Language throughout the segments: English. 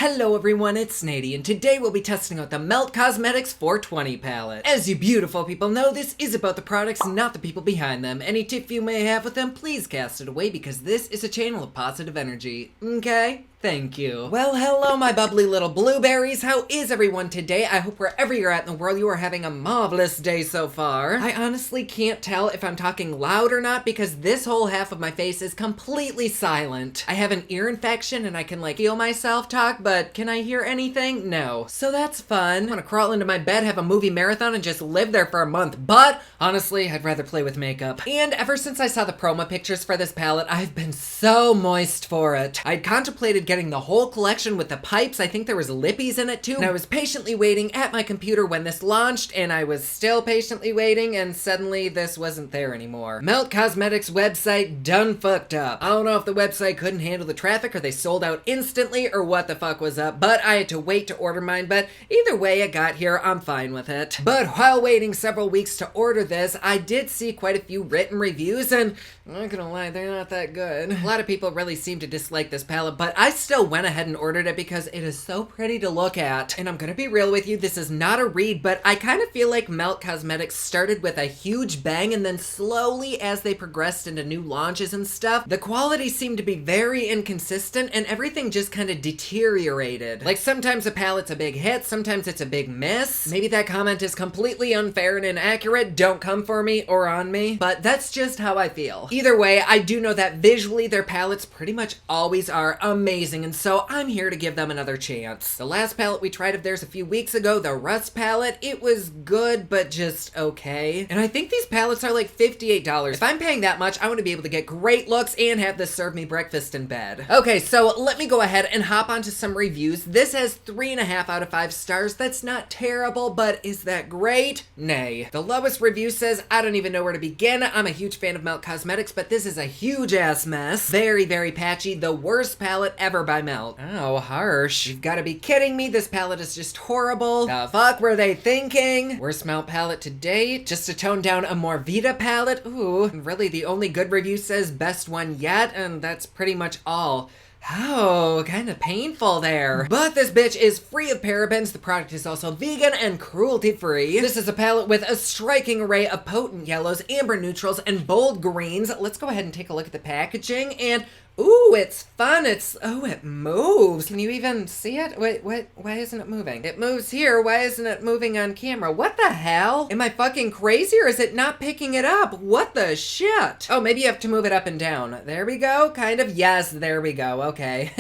Hello everyone, it's Nady, and today we'll be testing out the Melt Cosmetics 420 palette. As you beautiful people know, this is about the products, not the people behind them. Any tiff you may have with them, please cast it away because this is a channel of positive energy, okay? Thank you. Well, hello my bubbly little blueberries. How is everyone today? I hope wherever you're at in the world you are having a marvelous day so far. I honestly can't tell if I'm talking loud or not because this whole half of my face is completely silent. I have an ear infection and I can feel myself talk, but can I hear anything? No. So that's fun. I'm gonna crawl into my bed, have a movie marathon, and just live there for a month. But honestly, I'd rather play with makeup. And ever since I saw the promo pictures for this palette, I've been so moist for it. I'd contemplated getting the whole collection with the pipes. I think there was lippies in it too. And I was patiently waiting at my computer when this launched, and I was still patiently waiting, and suddenly this wasn't there anymore. Melt Cosmetics website done fucked up. I don't know if the website couldn't handle the traffic or they sold out instantly or what the fuck was up, but I had to wait to order mine. But either way it got here, I'm fine with it. But while waiting several weeks to order this, I did see quite a few written reviews, and I'm not gonna lie, they're not that good. A lot of people really seem to dislike this palette, but I still went ahead and ordered it because it is so pretty to look at. And I'm gonna be real with you, this is not a read, but I kind of feel like Melt Cosmetics started with a huge bang, and then slowly as they progressed into new launches and stuff, the quality seemed to be very inconsistent and everything just kind of deteriorated. Like sometimes a palette's a big hit, sometimes it's a big miss. Maybe that comment is completely unfair and inaccurate, don't come for me or on me, but that's just how I feel. Either way, I do know that visually their palettes pretty much always are amazing, and so I'm here to give them another chance. The last palette we tried of theirs a few weeks ago, the Rust palette, it was good, but just okay. And I think these palettes are like $58. If I'm paying that much, I want to be able to get great looks and have this serve me breakfast in bed. Okay, so let me go ahead and hop onto some reviews. This has 3.5 out of 5 stars. That's not terrible, but is that great? Nay. The lowest review says, I don't even know where to begin. I'm a huge fan of Melt Cosmetics, but this is a huge ass mess. Very, very patchy. The worst palette ever by Melt. Oh, harsh. You've got to be kidding me. This palette is just horrible. The fuck were they thinking? Worst Melt palette to date? Just to tone down a more Vita palette? Ooh, really the only good review says best one yet, and that's pretty much all. Oh, kind of painful there. But this bitch is free of parabens. The product is also vegan and cruelty-free. This is a palette with a striking array of potent yellows, amber neutrals, and bold greens. Let's go ahead and take a look at the packaging, and ooh, it's fun. Oh, it moves. Can you even see it? Wait, why isn't it moving? It moves here. Why isn't it moving on camera? What the hell? Am I fucking crazy or is it not picking it up? What the shit? Oh, maybe you have to move it up and down. There we go. Kind of. Yes, there we go. Okay.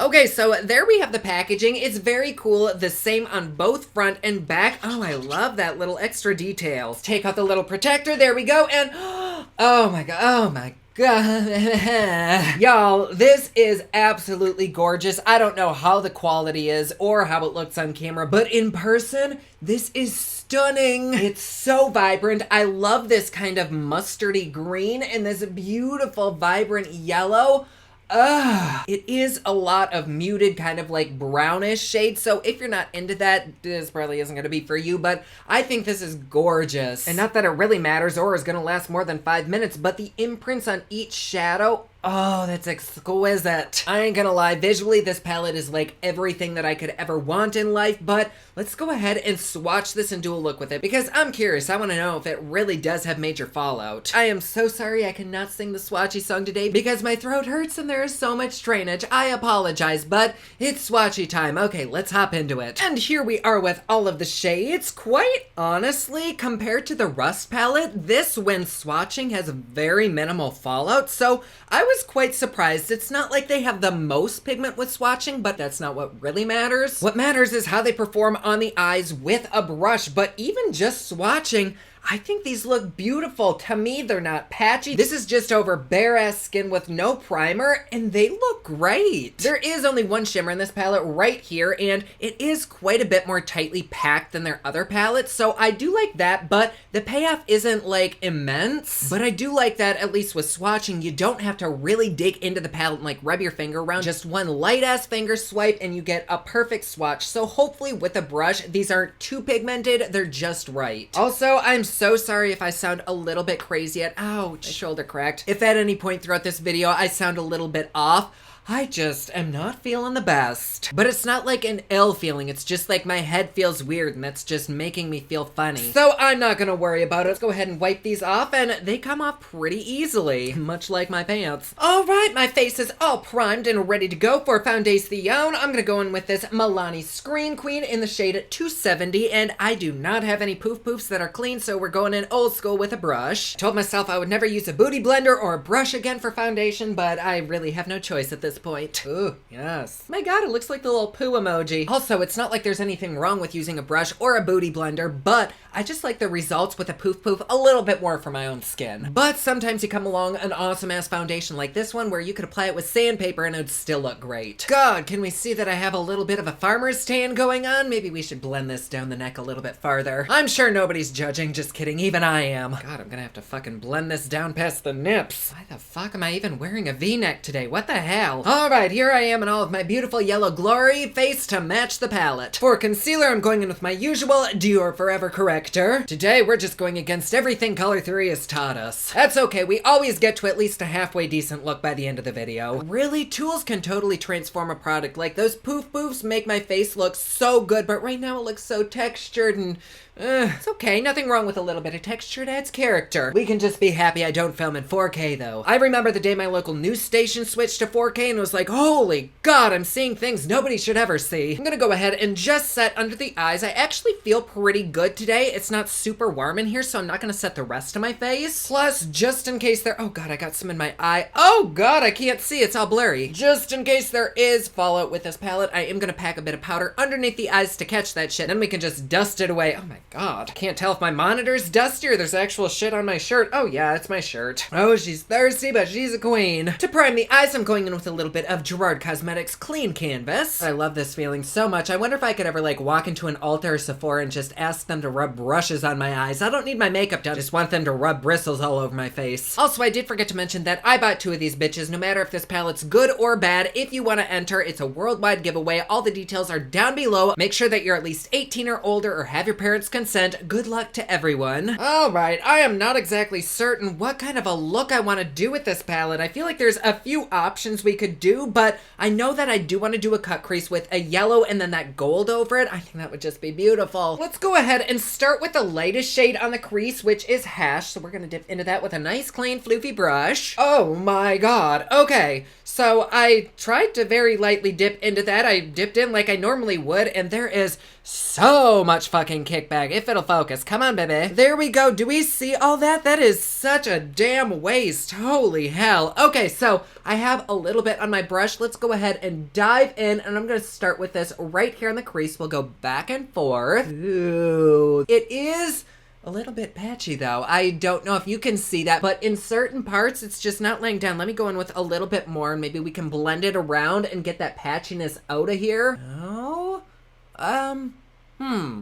Okay, so there we have the packaging. It's very cool. The same on both front and back. Oh, I love that little extra details. Take out the little protector. There we go. And oh my god. Oh my god. Y'all, this is absolutely gorgeous. I don't know how the quality is or how it looks on camera, but in person, this is stunning. It's so vibrant. I love this kind of mustardy green and this beautiful vibrant yellow. It is a lot of muted kind of like brownish shades, so if you're not into that, this probably isn't going to be for you, but I think this is gorgeous. And not that it really matters or is going to last more than 5 minutes, but the imprints on each shadow, oh, that's exquisite. I ain't gonna lie, visually this palette is like everything that I could ever want in life, but let's go ahead and swatch this and do a look with it because I'm curious. I want to know if it really does have major fallout. I am so sorry I cannot sing the swatchy song today because my throat hurts and there is so much drainage. I apologize, but it's swatchy time. Okay, let's hop into it. And here we are with all of the shades. Quite honestly, compared to the Rust palette, this when swatching has very minimal fallout, so I was quite surprised. It's not like they have the most pigment with swatching, but that's not what really matters. What matters is how they perform on the eyes with a brush, but even just swatching, I think these look beautiful. To me, they're not patchy. This is just over bare ass skin with no primer, and they look great. There is only one shimmer in this palette right here, and it is quite a bit more tightly packed than their other palettes, so I do like that, but the payoff isn't like immense. But I do like that, at least with swatching, you don't have to really dig into the palette and like rub your finger around. Just one light ass finger swipe and you get a perfect swatch. So hopefully with a brush, these aren't too pigmented, they're just right. Also, I'm so sorry if I sound a little bit crazy ouch, my shoulder cracked. If at any point throughout this video I sound a little bit off, I just am not feeling the best. But it's not like an ill feeling, it's just like my head feels weird and that's just making me feel funny. So I'm not gonna worry about it. Let's go ahead and wipe these off, and they come off pretty easily, much like my pants. All right, my face is all primed and ready to go for foundation. I'm gonna go in with this Milani Screen Queen in the shade 270, and I do not have any poofs that are clean, so we're going in old school with a brush. Told myself I would never use a booty blender or a brush again for foundation, but I really have no choice at this point. Ooh, yes. My god, it looks like the little poo emoji. Also, it's not like there's anything wrong with using a brush or a booty blender, but I just like the results with a poof a little bit more for my own skin. But sometimes you come along an awesome ass foundation like this one where you could apply it with sandpaper and it would still look great. God, can we see that I have a little bit of a farmer's tan going on? Maybe we should blend this down the neck a little bit farther. I'm sure nobody's judging, just kidding, even I am. God, I'm gonna have to fucking blend this down past the nips. Why the fuck am I even wearing a V-neck today? What the hell? Alright, here I am in all of my beautiful yellow glory, face to match the palette. For concealer, I'm going in with my usual Dior Forever Corrector. Today, we're just going against everything Color Theory has taught us. That's okay, we always get to at least a halfway decent look by the end of the video. Really, tools can totally transform a product. Like, those poofs make my face look so good, but right now it looks so textured and it's okay, nothing wrong with a little bit of texture, it adds character. We can just be happy I don't film in 4K though. I remember the day my local news station switched to 4K and was like, holy god, I'm seeing things nobody should ever see. I'm gonna go ahead and just set under the eyes. I actually feel pretty good today. It's not super warm in here, so I'm not gonna set the rest of my face. Plus, just in case there, oh god, I got some in my eye. Oh god, I can't see, it's all blurry. Just in case there is fallout with this palette, I am gonna pack a bit of powder underneath the eyes to catch that shit. Then we can just dust it away. Oh my god. I can't tell if my monitor's dusty or there's actual shit on my shirt. Oh yeah, it's my shirt. Oh, she's thirsty, but she's a queen. To prime the eyes, I'm going in with a little bit of Gerard Cosmetics Clean Canvas. I love this feeling so much. I wonder if I could ever like walk into an Ulta or Sephora and just ask them to rub brushes on my eyes. I don't need my makeup done. I just want them to rub bristles all over my face. Also, I did forget to mention that I bought 2 of these bitches. No matter if this palette's good or bad, if you want to enter, it's a worldwide giveaway. All the details are down below. Make sure that you're at least 18 or older or have your parents' consent. Good luck to everyone. Alright, I am not exactly certain what kind of a look I want to do with this palette. I feel like there's a few options we could do, but I know that I do want to do a cut crease with a yellow and then that gold over it. I think that would just be beautiful. Let's go ahead and start with the lightest shade on the crease, which is Hash. So we're going to dip into that with a nice, clean, floofy brush. Oh my god. Okay, so I tried to very lightly dip into that. I dipped in like I normally would, and there is so much fucking kickback. If it'll focus. Come on, baby. There we go. Do we see all that? That is such a damn waste. Holy hell. Okay, so I have a little bit on my brush. Let's go ahead and dive in, and I'm gonna start with this right here in the crease. We'll go back and forth. Ooh. It is a little bit patchy though. I don't know if you can see that, but in certain parts, it's just not laying down. Let me go in with a little bit more, and maybe we can blend it around and get that patchiness out of here. Oh,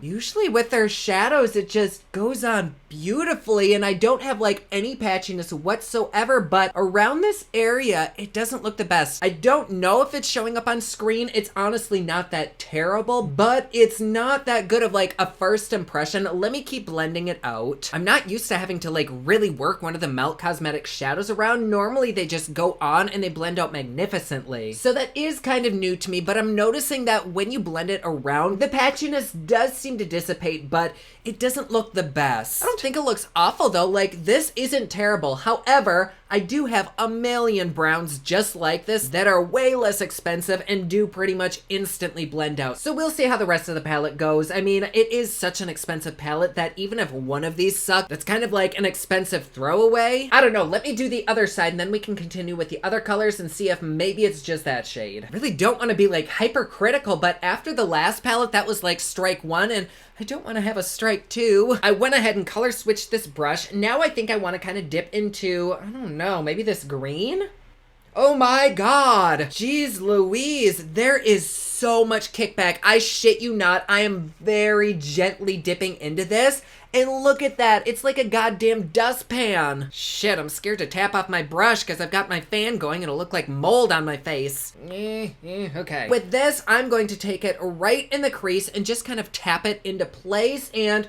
usually with their shadows, it just goes on beautifully, and I don't have like any patchiness whatsoever, but around this area, it doesn't look the best. I don't know if it's showing up on screen. It's honestly not that terrible, but it's not that good of like a first impression. Let me keep blending it out. I'm not used to having to like really work one of the Melt Cosmetics shadows around. Normally they just go on and they blend out magnificently. So that is kind of new to me, but I'm noticing that when you blend it around, the patchiness does seem to dissipate, but it doesn't look the best. I don't think it looks awful though. Like, this isn't terrible. However, I do have a million browns just like this that are way less expensive and do pretty much instantly blend out. So we'll see how the rest of the palette goes. I mean, it is such an expensive palette that even if one of these suck, that's kind of like an expensive throwaway. I don't know, let me do the other side and then we can continue with the other colors and see if maybe it's just that shade. I really don't want to be like hypercritical, but after the last palette, that was like strike 1, and I don't want to have a strike 2. I went ahead and color switched this brush. Now I think I want to kind of dip into, I don't know, maybe this green? Oh my god! Jeez Louise, there is so much kickback. I shit you not, I am very gently dipping into this. And look at that, it's like a goddamn dustpan. Shit, I'm scared to tap off my brush because I've got my fan going. It'll look like mold on my face. Okay. With this, I'm going to take it right in the crease and just kind of tap it into place, and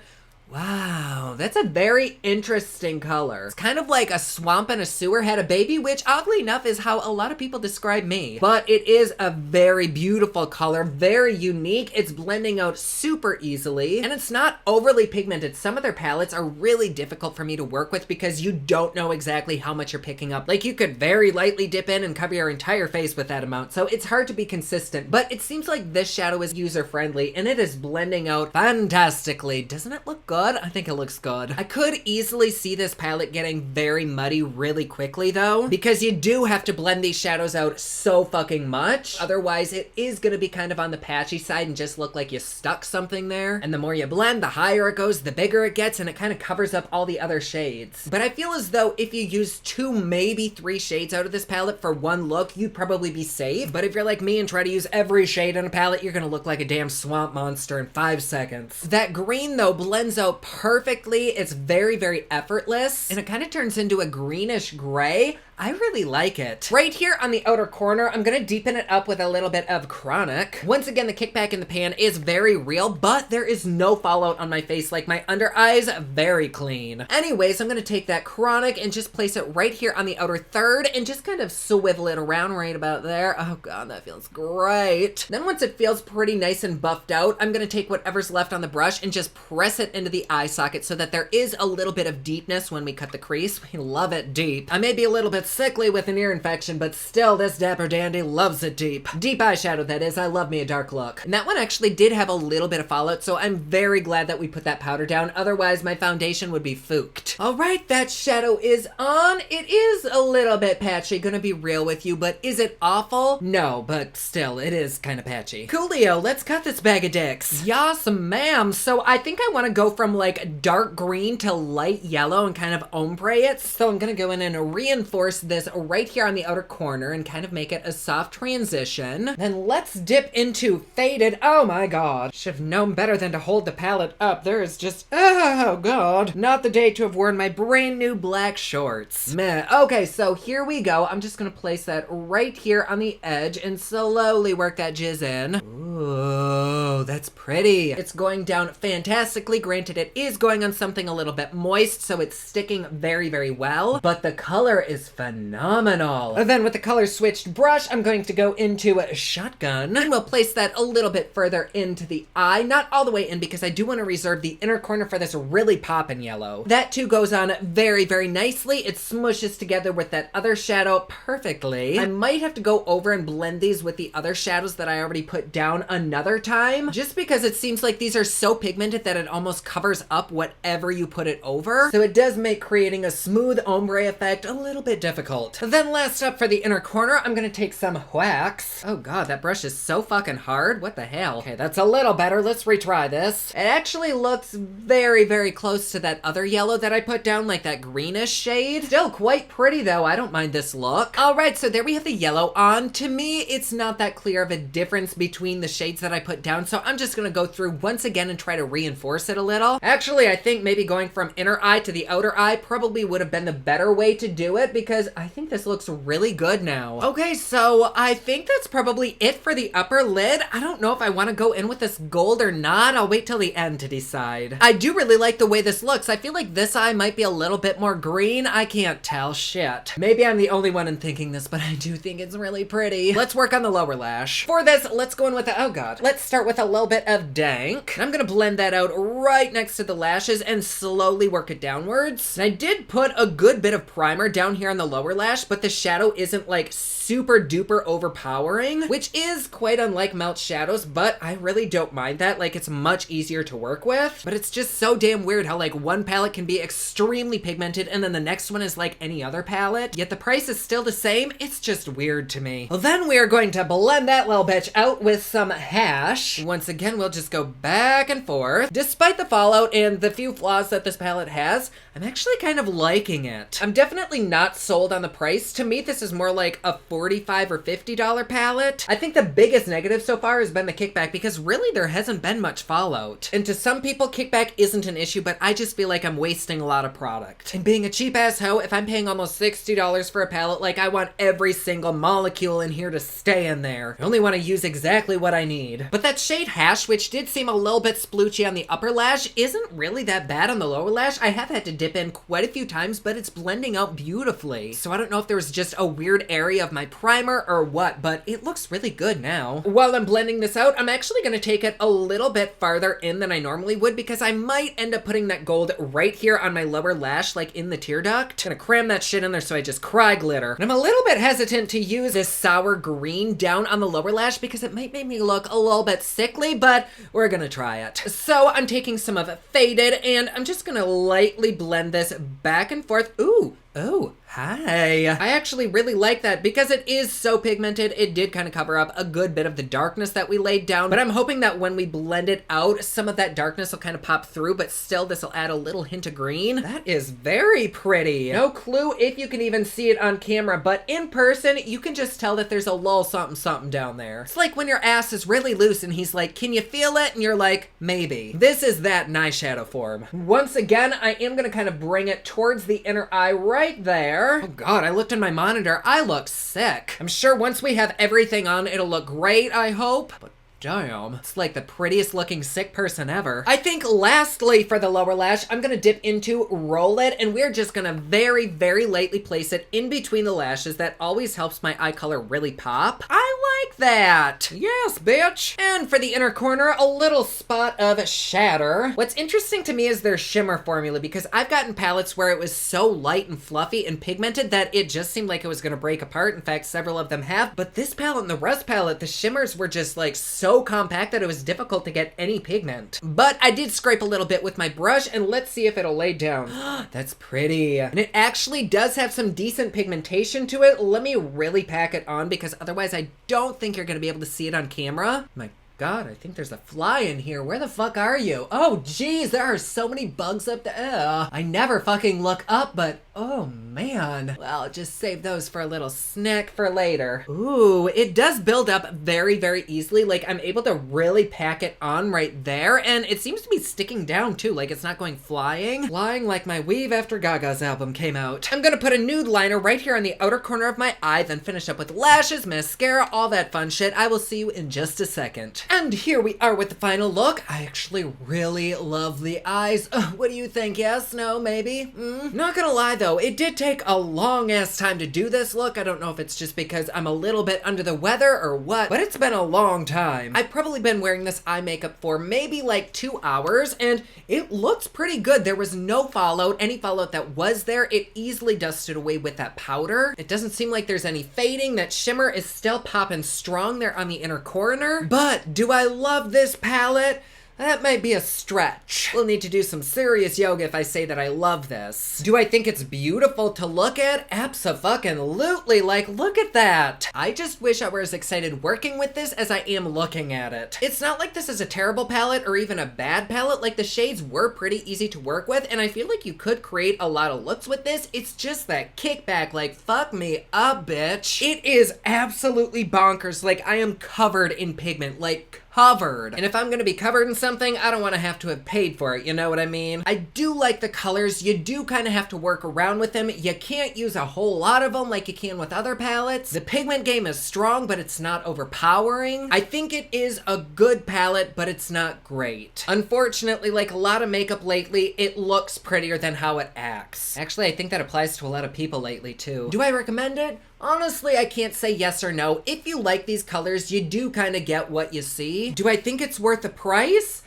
Wow, that's a very interesting color. It's kind of like a swamp and a sewer had a baby, which oddly enough is how a lot of people describe me. But it is a very beautiful color, very unique. It's blending out super easily, and it's not overly pigmented. Some of their palettes are really difficult for me to work with because you don't know exactly how much you're picking up. Like, you could very lightly dip in and cover your entire face with that amount, so it's hard to be consistent. But it seems like this shadow is user-friendly, and it is blending out fantastically. Doesn't it look good? I think it looks good. I could easily see this palette getting very muddy really quickly though, because you do have to blend these shadows out so fucking much. Otherwise, it is gonna be kind of on the patchy side and just look like you stuck something there. And the more you blend, the higher it goes, the bigger it gets, and it kind of covers up all the other shades. But I feel as though if you use 2, maybe 3 shades out of this palette for one look, you'd probably be safe. But if you're like me and try to use every shade in a palette, you're gonna look like a damn swamp monster in 5 seconds. That green though blends out perfectly. It's very, very effortless, and it kind of turns into a greenish gray. I really like it. Right here on the outer corner, I'm gonna deepen it up with a little bit of Chronic. Once again, the kickback in the pan is very real, but there is no fallout on my face. Like, my under eyes, very clean. Anyways, I'm gonna take that Chronic and just place it right here on the outer third and just kind of swivel it around right about there. Oh god, that feels great. Then once it feels pretty nice and buffed out, I'm gonna take whatever's left on the brush and just press it into the eye socket so that there is a little bit of deepness when we cut the crease. We love it deep. I may be a little bit sickly with an ear infection, but still, this dapper dandy loves it deep. Deep eyeshadow, that is. I love me a dark look. And that one actually did have a little bit of fallout, so I'm very glad that we put that powder down. Otherwise, my foundation would be fooked. All right, that shadow is on. It is a little bit patchy, gonna be real with you, but is it awful? No, but still, it is kind of patchy. Coolio, let's cut this bag of dicks. Yas, ma'am. So I think I want to go from like dark green to light yellow and kind of ombre it. So I'm gonna go in and reinforce this right here on the outer corner and kind of make it a soft transition. Then let's dip into Faded. Oh my god. Should have known better than to hold the palette up. There is just, oh god. Not the day to have worn my brand new black shorts. Meh. Okay, so here we go. I'm just gonna place that right here on the edge and slowly work that jizz in. Ooh, that's pretty. It's going down fantastically. Granted, it is going on something a little bit moist, so it's sticking very, very well, but the color is phenomenal. Then with the color switched brush, I'm going to go into Shotgun, and we'll place that a little bit further into the eye. Not all the way in, because I do want to reserve the inner corner for this really poppin' yellow. That too goes on very, very nicely. It smushes together with that other shadow perfectly. I might have to go over and blend these with the other shadows that I already put down another time, just because it seems like these are so pigmented that it almost covers up whatever you put it over. So it does make creating a smooth ombre effect a little bit difficult. Then last up for the inner corner, I'm gonna take some wax. Oh god, that brush is so fucking hard. What the hell? Okay, that's a little better. Let's retry this. It actually looks very, very close to that other yellow that I put down, like that greenish shade. Still quite pretty though. I don't mind this look. All right, so there we have the yellow on. To me, it's not that clear of a difference between the shades that I put down, so I'm just gonna go through once again and try to reinforce it a little. Actually, I think maybe going from inner eye to the outer eye probably would have been the better way to do it, because I think this looks really good now. Okay, so I think that's probably it for the upper lid. I don't know if I want to go in with this gold or not. I'll wait till the end to decide. I do really like the way this looks. I feel like this eye might be a little bit more green. I can't tell. Shit. Maybe I'm the only one in thinking this, but I do think it's really pretty. Let's work on the lower lash. For this, let's go in with the, oh god. Let's start with a little bit of Dank. I'm gonna blend that out right next to the lashes and slowly work it downwards. And I did put a good bit of primer down here on the lower lash, but the shadow isn't like super duper overpowering, which is quite unlike Melt shadows, but I really don't mind that. Like, it's much easier to work with, but it's just so damn weird how like one palette can be extremely pigmented and then the next one is like any other palette, yet the price is still the same. It's just weird to me. Well, then we are going to blend that little bitch out with some Hash. Once again, we'll just go back and forth. Despite the fallout and the few flaws that this palette has, I'm actually kind of liking it. I'm definitely not sold on the price. To me, this is more like a $45 or $50 palette. I think the biggest negative so far has been the kickback, because really there hasn't been much fallout. And to some people, kickback isn't an issue, but I just feel like I'm wasting a lot of product. And being a cheap ass hoe, if I'm paying almost $60 for a palette, like I want every single molecule in here to stay in there. I only want to use exactly what I need. But that shade shade Hash, which did seem a little bit sploochy on the upper lash, isn't really that bad on the lower lash. I have had to dip in quite a few times, but it's blending out beautifully. So I don't know if there was just a weird area of my primer or what, but it looks really good now. While I'm blending this out, I'm actually gonna take it a little bit farther in than I normally would because I might end up putting that gold right here on my lower lash, like in the tear duct. Gonna cram that shit in there so I just cry glitter. And I'm a little bit hesitant to use this sour green down on the lower lash because it might make me look a little bit sickly, but we're gonna try it. So I'm taking some of it Faded and I'm just gonna lightly blend this back and forth. Ooh. Oh, hi. I actually really like that because it is so pigmented. It did kind of cover up a good bit of the darkness that we laid down, but I'm hoping that when we blend it out, some of that darkness will kind of pop through, but still this will add a little hint of green. That is very pretty. No clue if you can even see it on camera, but in person, you can just tell that there's a little something something down there. It's like when your ass is really loose and he's like, can you feel it? And you're like, maybe. This is that in eyeshadow form. Once again, I am gonna kind of bring it towards the inner eye right there. Oh God, I looked in my monitor. I look sick. I'm sure once we have everything on, it'll look great, I hope. But damn, it's like the prettiest looking sick person ever. I think lastly for the lower lash, I'm gonna dip into Roll It, and we're just gonna very, very lightly place it in between the lashes. That always helps my eye color really pop. I like that. Yes, bitch. And for the inner corner, a little spot of Shatter. What's interesting to me is their shimmer formula, because I've gotten palettes where it was so light and fluffy and pigmented that it just seemed like it was gonna break apart. In fact, several of them have. But this palette and the Rust palette, the shimmers were just like so compact that it was difficult to get any pigment. But I did scrape a little bit with my brush, and let's see if it'll lay down. That's pretty. And it actually does have some decent pigmentation to it. Let me really pack it on because otherwise I don't think you're gonna be able to see it on camera. My God, I think there's a fly in here. Where the fuck are you? Oh, geez, there are so many bugs up there. I never fucking look up, but oh man. Well, just save those for a little snack for later. Ooh, it does build up very, very easily. Like, I'm able to really pack it on right there, and it seems to be sticking down too. Like, it's not going flying. Flying like my weave after Gaga's album came out. I'm gonna put a nude liner right here on the outer corner of my eye, then finish up with lashes, mascara, all that fun shit. I will see you in just a second. And here we are with the final look. I actually really love the eyes. What do you think? Yes? No? Maybe? Not gonna lie though, it did take a long ass time to do this look. I don't know if it's just because I'm a little bit under the weather or what, but it's been a long time. I've probably been wearing this eye makeup for maybe like 2 hours, and it looks pretty good. There was no fallout. Any fallout that was there, it easily dusted away with that powder. It doesn't seem like there's any fading. That shimmer is still popping strong there on the inner corner. But do I love this palette? That might be a stretch. We'll need to do some serious yoga if I say that I love this. Do I think it's beautiful to look at? Abso-fucking-lutely. Like, look at that. I just wish I were as excited working with this as I am looking at it. It's not like this is a terrible palette or even a bad palette. Like, the shades were pretty easy to work with, and I feel like you could create a lot of looks with this. It's just that kickback, like, fuck me up, bitch. It is absolutely bonkers. Like, I am covered in pigment. Like, covered. And if I'm gonna be covered in something, I don't want to have to have paid for it, you know what I mean? I do like the colors. You do kind of have to work around with them. You can't use a whole lot of them like you can with other palettes. The pigment game is strong, but it's not overpowering. I think it is a good palette, but it's not great. Unfortunately, like a lot of makeup lately, it looks prettier than how it acts. Actually, I think that applies to a lot of people lately too. Do I recommend it? Honestly, I can't say yes or no. If you like these colors, you do kind of get what you see. Do I think it's worth the price?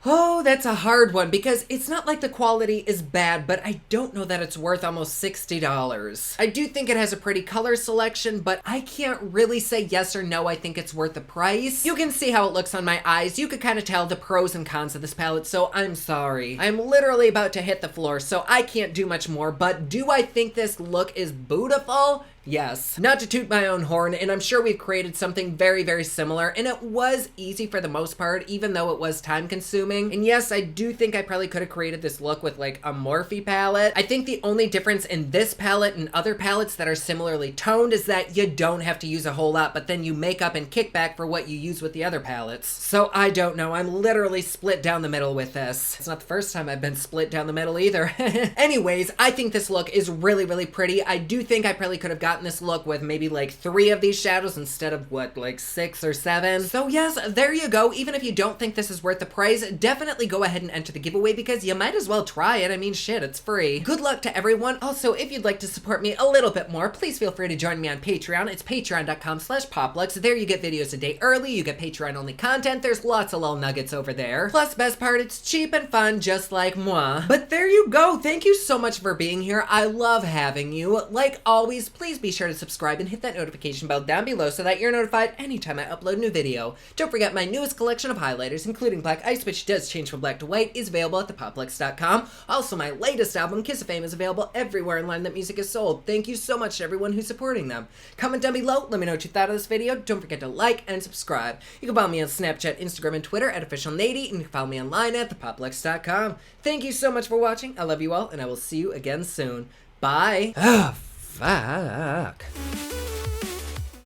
Oh, that's a hard one because it's not like the quality is bad, but I don't know that it's worth almost $60. I do think it has a pretty color selection, but I can't really say yes or no. I think it's worth the price. You can see how it looks on my eyes. You could kind of tell the pros and cons of this palette, so I'm sorry. I'm literally about to hit the floor, so I can't do much more, but do I think this look is beautiful? Yes. Not to toot my own horn, and I'm sure we've created something very, very similar, and it was easy for the most part, even though it was time consuming. And yes, I do think I probably could have created this look with like a Morphe palette. I think the only difference in this palette and other palettes that are similarly toned is that you don't have to use a whole lot, but then you make up and kick back for what you use with the other palettes. So I don't know. I'm literally split down the middle with this. It's not the first time I've been split down the middle either. Anyways, I think this look is really, really pretty. I do think I probably could have gotten gotten this look with maybe like 3 of these shadows instead of what, like 6 or 7. So yes, there you go. Even if you don't think this is worth the price, definitely go ahead and enter the giveaway because you might as well try it. I mean, shit, it's free. Good luck to everyone. Also, if you'd like to support me a little bit more, please feel free to join me on Patreon. It's patreon.com/poplux. There you get videos a day early, you get Patreon only content, there's lots of little nuggets over there. Plus, best part, it's cheap and fun, just like moi. But there you go. Thank you so much for being here. I love having you. Like always, please be sure to subscribe and hit that notification bell down below so that you're notified anytime I upload a new video. Don't forget my newest collection of highlighters, including Black Ice, which does change from black to white, is available at thepoplux.com. Also, my latest album, Kiss of Fame, is available everywhere online that music is sold. Thank you so much to everyone who's supporting them. Comment down below, let me know what you thought of this video. Don't forget to like and subscribe. You can follow me on Snapchat, Instagram, and Twitter at officialnady, and you can follow me online at thepoplux.com. Thank you so much for watching. I love you all, and I will see you again soon. Bye. Oh, fuck.